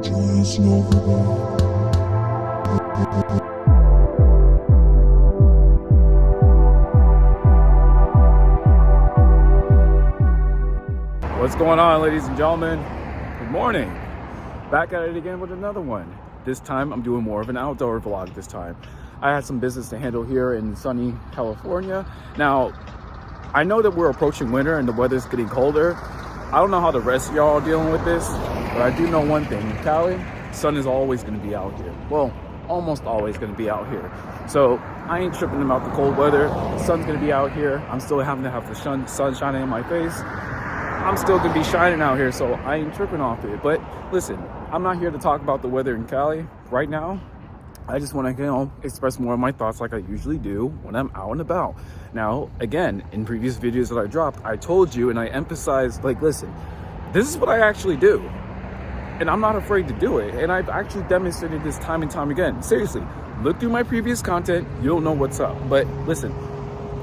What's going on, ladies and gentlemen? Good morning. Back at it again with another one. This time I'm doing more of an outdoor vlog this time. I had some business to handle here in sunny California. Now, I know that we're approaching winter and the weather's getting colder. I don't know how the rest of y'all are dealing with this, but I do know one thing. In Cali, sun is always going to be out here. Well, almost always going to be out here. So I ain't tripping about the cold weather. The sun's going to be out here. I'm still having to have the sun shining in my face. I'm still gonna be shining out here, so I ain't tripping off it. But listen, I'm not here to talk about the weather in Cali right now. I just want to, express more of my thoughts like I usually do when I'm out and about. Now, again, in previous videos that I dropped, I told you and I emphasized, listen, this is what I actually do. And I'm not afraid to do it. And I've actually demonstrated this time and time again. Seriously, look through my previous content. You'll know what's up. But listen,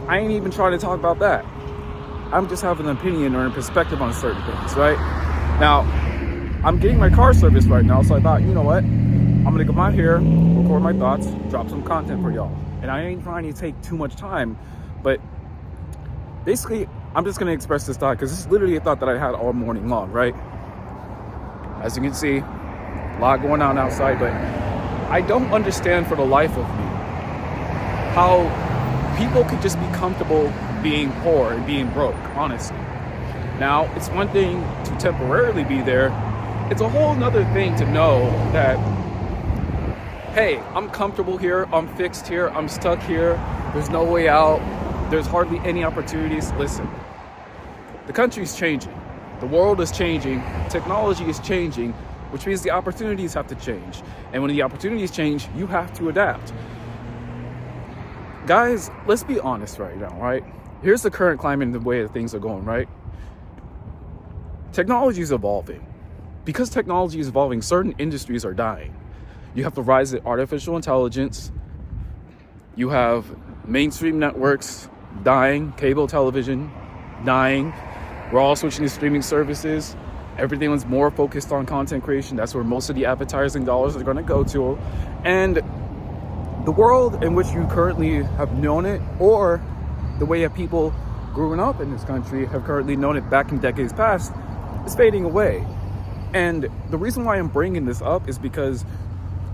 I ain't even trying to talk about that. I'm just having an opinion or a perspective on certain things, right? Now, I'm getting my car serviced right now, so I thought, you know what? I'm gonna come out here, record my thoughts, drop some content for y'all. And I ain't trying to take too much time, but basically, I'm just gonna express this thought, because this is literally a thought that I had all morning long, right? As you can see, a lot going on outside, but I don't understand for the life of me how people could just be comfortable being poor and being broke, honestly. Now, it's one thing to temporarily be there. It's a whole nother thing to know that, hey, I'm comfortable here, I'm fixed here, I'm stuck here, there's no way out, there's hardly any opportunities. Listen, the country's changing, the world is changing, technology is changing, which means the opportunities have to change. And when the opportunities change, you have to adapt. Guys, let's be honest right now, right? Here's the current climate and the way that things are going, right? Technology is evolving. Because technology is evolving, certain industries are dying. You have the rise of artificial intelligence. You have mainstream networks dying, cable television dying. We're all switching to streaming services. Everything was more focused on content creation. That's where most of the advertising dollars are going to go to. And the world in which you currently have known it, or the way that people growing up in this country have currently known it back in decades past, is fading away. And the reason why I'm bringing this up is because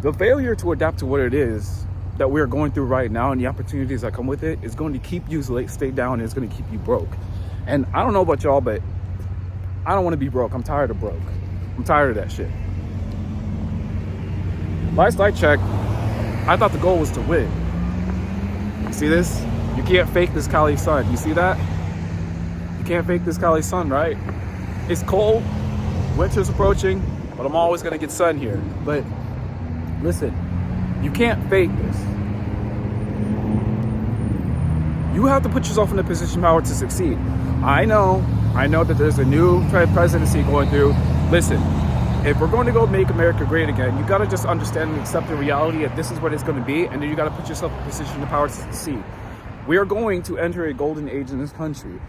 the failure to adapt to what it is that we're going through right now and the opportunities that come with it is going to keep you stay down, and it's going to keep you broke. And I don't know about y'all, but I don't want to be broke. I'm tired of broke. I'm tired of that shit. Last I checked, I thought the goal was to win. You see this? You can't fake this Cali sun. You see that? You can't fake this Cali sun, right? It's cold, winter's approaching, but I'm always gonna get sun here. But listen, you can't fake this. You have to put yourself in a position of power to succeed. I know that there's a new presidency going through. Listen, if we're going to go make America great again, you gotta just understand and accept the reality that this is what it's gonna be, and then you gotta put yourself in a position of power to succeed. We are going to enter a golden age in this country,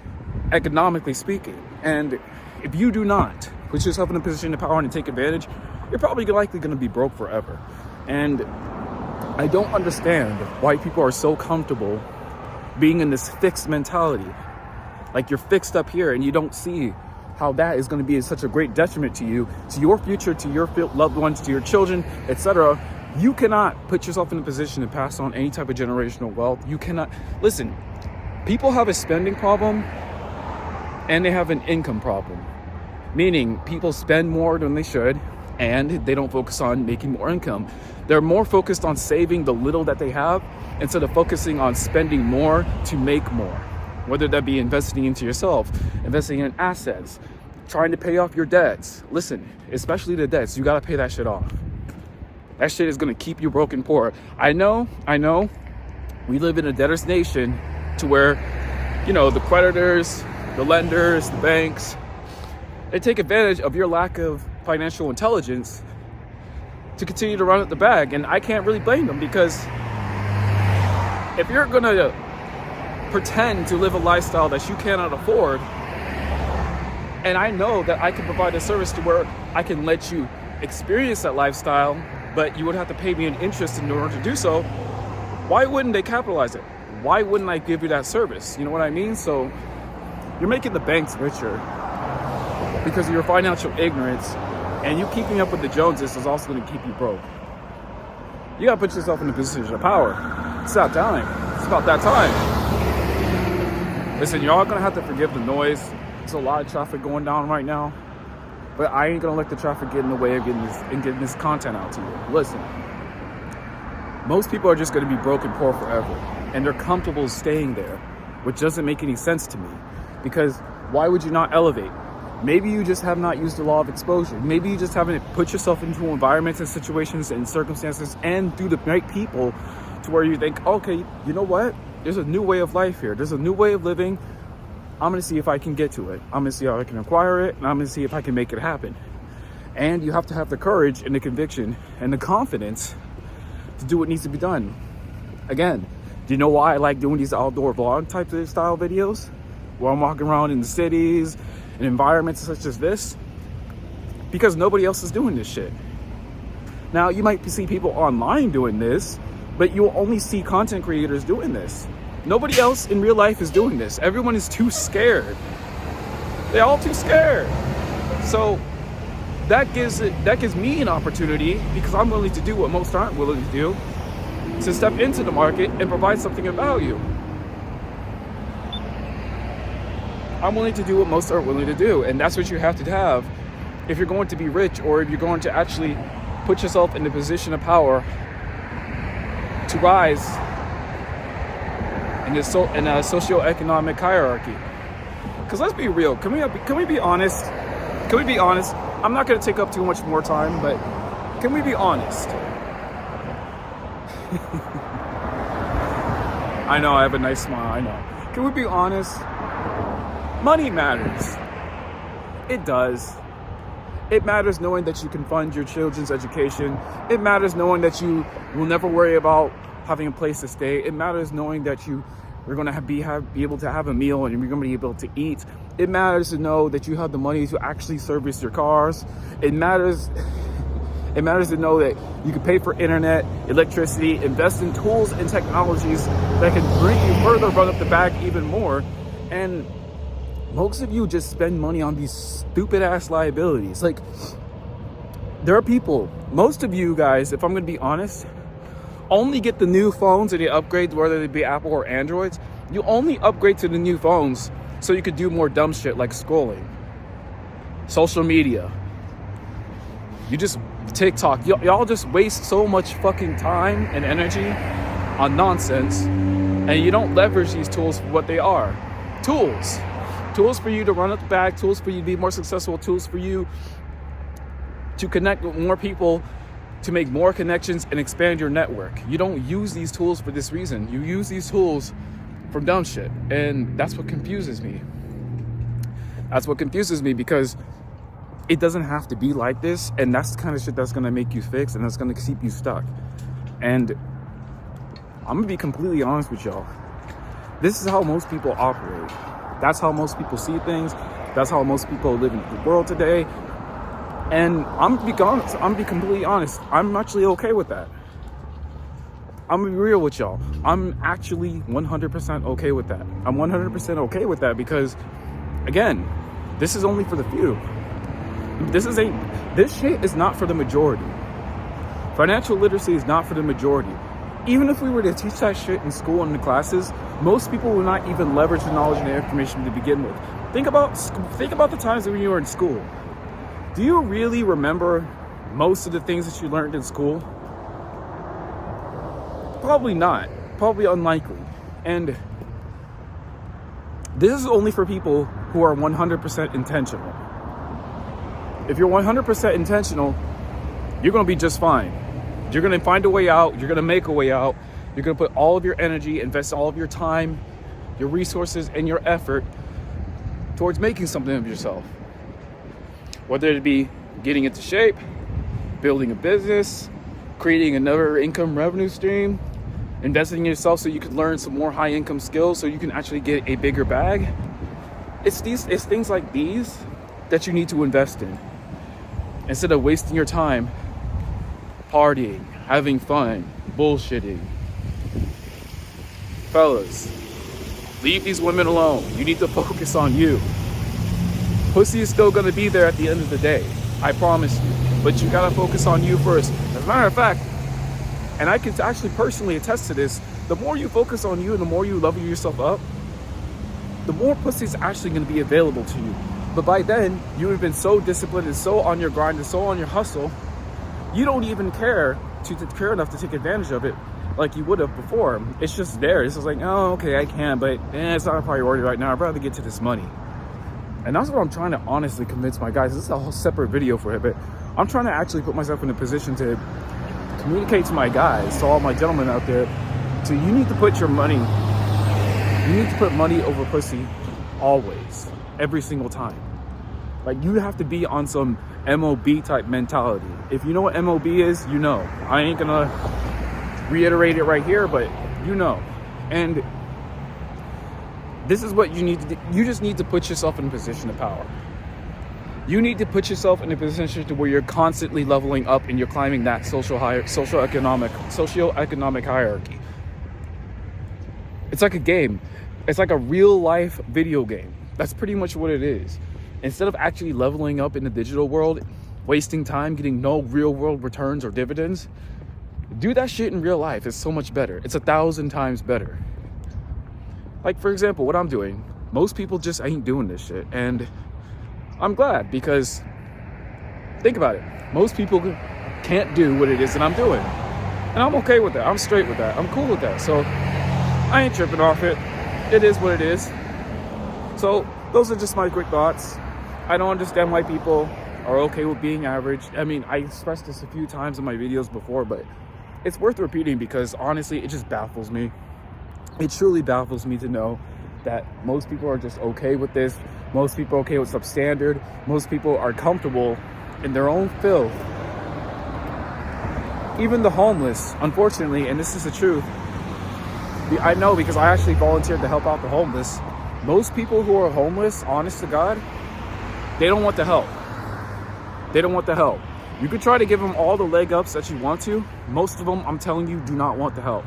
economically speaking. And if you do not put yourself in a position of power and take advantage, you're probably likely going to be broke forever. And I don't understand why people are so comfortable being in this fixed mentality. Like, you're fixed up here and you don't see how that is going to be such a great detriment to you, to your future, to your loved ones, to your children, etc. You cannot put yourself in a position to pass on any type of generational wealth. You cannot. Listen, people have a spending problem and they have an income problem. Meaning people spend more than they should and they don't focus on making more income. They're more focused on saving the little that they have instead of focusing on spending more to make more. Whether that be investing into yourself, investing in assets, trying to pay off your debts. Listen, especially the debts, you got to pay that shit off. That shit is going to keep you broke and poor. I know. We live in a debtor's nation to where, the creditors, the lenders, the banks, they take advantage of your lack of financial intelligence to continue to run up the bag. And I can't really blame them, because if you're going to pretend to live a lifestyle that you cannot afford, and I know that I can provide a service to where I can let you experience that lifestyle, but you would have to pay me an interest in order to do so, why wouldn't they capitalize it? Why wouldn't I give you that service? You know what I mean? So you're making the banks richer because of your financial ignorance, and you keeping up with the Joneses is also going to keep you broke. You got to put yourself in a position of power. It's that time. It's about that time. Listen, y'all going to have to forgive the noise. There's a lot of traffic going down right now, but I ain't going to let the traffic get in the way of getting this content out to you. Listen, most people are just going to be broke and poor forever, and they're comfortable staying there, which doesn't make any sense to me, because why would you not elevate? Maybe you just have not used the law of exposure. Maybe you just haven't put yourself into environments and situations and circumstances and through the right people to where you think, okay, you know what? There's a new way of life here. There's a new way of living. I'm going to see if I can get to it. I'm going to see how I can acquire it, and I'm going to see if I can make it happen. And you have to have the courage and the conviction and the confidence to do what needs to be done. Again, do you know why I like doing these outdoor vlog type of style videos? Where I'm walking around in the cities and environments such as this? Because nobody else is doing this shit. Now, you might see people online doing this, but you'll only see content creators doing this. Nobody else in real life is doing this. Everyone is too scared. They're all too scared. So that gives me an opportunity, because I'm willing to do what most aren't willing to do, to step into the market and provide something of value. I'm willing to do what most aren't willing to do, and that's what you have to have if you're going to be rich, or if you're going to actually put yourself in the position of power to rise in a socioeconomic hierarchy. Because let's be real, can we be honest? Can we be honest? I'm not going to take up too much more time, but can we be honest? I know, I have a nice smile, I know. Can we be honest? Money matters. It does. It matters knowing that you can fund your children's education. It matters knowing that you will never worry about having a place to stay. It matters knowing that you're going to be able to have a meal and you're going to be able to eat. It matters to know that you have the money to actually service your cars. It matters to know that you can pay for internet, electricity, invest in tools and technologies that can bring you further, run up the bag even more. And most of you just spend money on these stupid ass liabilities. Like, there are people, most of you guys, if I'm going to be honest, only get the new phones and the upgrades, whether they be Apple or Androids. You only upgrade to the new phones so you could do more dumb shit like scrolling, social media. You just TikTok. Y'all just waste so much fucking time and energy on nonsense, and you don't leverage these tools for what they are. Tools for you to run up the bag, tools for you to be more successful, tools for you to connect with more people, to make more connections and expand your network. You don't use these tools for this reason. You use these tools for dumb shit, and that's what confuses me. That's what confuses me, because it doesn't have to be like this, and that's the kind of shit that's gonna make you fix, and that's gonna keep you stuck. And I'm gonna be completely honest with y'all. This is how most people operate. That's how most people see things. That's how most people live in the world today. And I'm gonna be completely honest. I'm actually okay with that. I'm gonna be real with y'all. I'm actually 100% okay with that. I'm 100% okay with that because, again, this is only for the few. This shit is not for the majority. Financial literacy is not for the majority. Even if we were to teach that shit in school and in the classes, most people will not even leverage the knowledge and the information to begin with. Think about the times when you were in school. Do you really remember most of the things that you learned in school? Probably not. Probably unlikely. And this is only for people who are 100% intentional. If you're 100% intentional, you're going to be just fine. You're going to find a way out. You're going to make a way out. You're going to put all of your energy, invest all of your time, your resources, and your effort towards making something of yourself. Whether it be getting into shape, building a business, creating another income revenue stream, investing in yourself so you can learn some more high income skills so you can actually get a bigger bag. It's things like these that you need to invest in. instead of wasting your time partying, having fun, bullshitting. Fellas, leave these women alone. You need to focus on you. Pussy is still gonna be there at the end of the day, I promise you. But you gotta focus on you first. As a matter of fact, and I can actually personally attest to this, the more you focus on you and the more you level yourself up, the more pussy is actually gonna be available to you. But by then, you have been so disciplined and so on your grind and so on your hustle, you don't even care enough to take advantage of it like you would have before. It's just there. It's just like, oh, okay, I can, but it's not a priority right now. I'd rather get to this money. And that's what I'm trying to honestly convince my guys. This is a whole separate video for it, but I'm trying to actually put myself in a position to communicate to my guys, to all my gentlemen out there, so you need to put your money, you need to put money over pussy always, every single time. Like, you have to be on some MOB type mentality. If you know what MOB is, you know. I ain't gonna reiterate it right here, but you know. And this is what you need to do. You just need to put yourself in a position of power. You need to put yourself in a position to where you're constantly leveling up and you're climbing that socioeconomic hierarchy. It's like a game. It's like a real life video game. That's pretty much what it is. Instead of actually leveling up in the digital world, wasting time, getting no real world returns or dividends, do that shit in real life. It's so much better. It's 1,000 times better. Like, for example, what I'm doing, most people just ain't doing this shit. And I'm glad, because think about it. Most people can't do what it is that I'm doing. And I'm okay with that. I'm straight with that. I'm cool with that. So I ain't tripping off it. It is what it is. So those are just my quick thoughts. I don't understand why people are okay with being average. I mean, I expressed this a few times in my videos before, but it's worth repeating because honestly, it just baffles me. It truly baffles me to know that most people are just okay with this. Most people are okay with substandard. Most people are comfortable in their own filth. Even the homeless, unfortunately, and this is the truth, I know because I actually volunteered to help out the homeless. Most people who are homeless, honest to God, they don't want the help. They don't want the help. You could try to give them all the leg ups that you want to. Most of them, I'm telling you, do not want the help.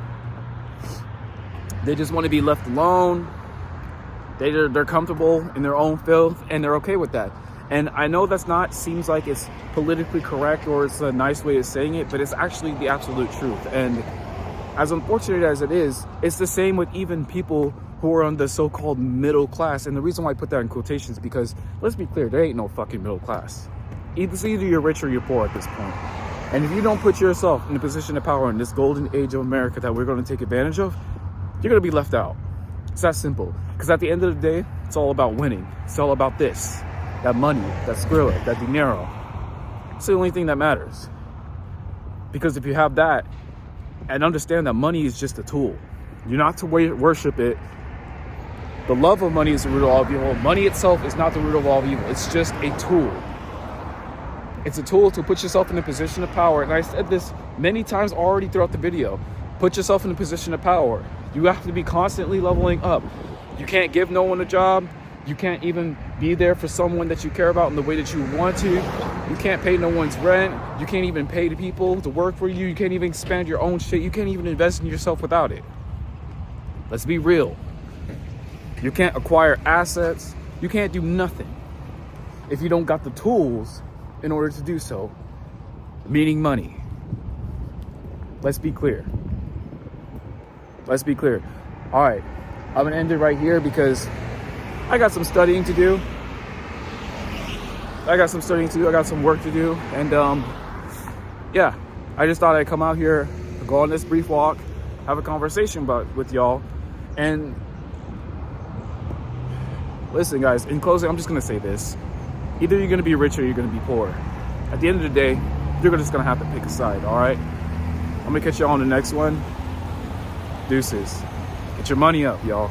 They just want to be left alone. They're comfortable in their own filth, and they're okay with that. And I know that's not, seems like it's politically correct or it's a nice way of saying it, but it's actually the absolute truth. And as unfortunate as it is, it's the same with even people who are on the so-called middle class. And the reason why I put that in quotations is because, let's be clear, there ain't no fucking middle class. It's either you're rich or you're poor at this point. And if you don't put yourself in a position of power in this golden age of America that we're going to take advantage of, you're going to be left out. It's that simple. Because at the end of the day, it's all about winning. It's all about this, that money, that skrilla, that dinero. It's the only thing that matters. Because if you have that and understand that money is just a tool, you're not to worship it. The love of money is the root of all evil. Money itself is not the root of all evil. It's just a tool. It's a tool to put yourself in a position of power. And I said this many times already throughout the video. Put yourself in a position of power. You have to be constantly leveling up. You can't give no one a job. You can't even be there for someone that you care about in the way that you want to. You can't pay no one's rent. You can't even pay the people to work for you. You can't even expand your own shit. You can't even invest in yourself without it. Let's be real. You can't acquire assets. You can't do nothing if you don't got the tools in order to do so, meaning money. Let's be clear. Let's be clear. All right, I'm gonna end it right here because I got some studying to do. I got some work to do. And yeah, I just thought I'd come out here, go on this brief walk, have a conversation with y'all. And listen, guys, in closing, I'm just gonna say this. Either you're gonna be rich or you're gonna be poor. At the end of the day, you're just gonna have to pick a side, all right? I'm gonna catch y'all on the next one. Deuces. Get your money up, y'all.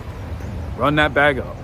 Run that bag up.